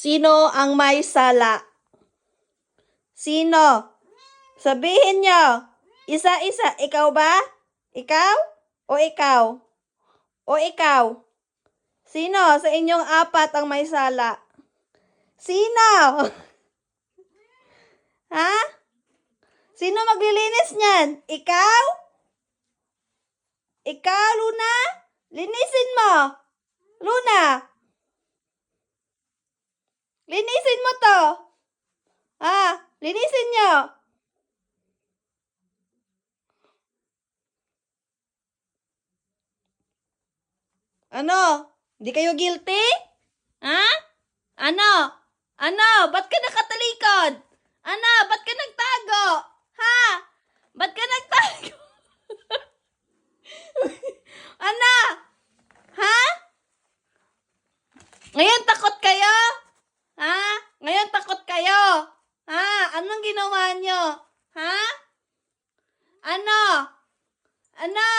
Sino ang may sala? Sino? Sabihin nyo. Isa-isa. Ikaw ba? Ikaw? O ikaw? O ikaw? Sino sa inyong apat ang may sala? Sino? Ha? Sino maglilinis niyan? Ikaw? Ikaw, Luna? Linisin mo. Luna? Linisin mo to. Linisin nyo. Ano? Di kayo guilty? Ha? Ano? Ano? Ba't ka nakatalikod? Ano? Ba't ka nagtago? Ha? Ba't ka nagtago? Ano? Ha? Ngayon takot kayo? Ha? Ngayon takot kayo? Ha? Anong ginawa nyo? Ha? Ano? Ano?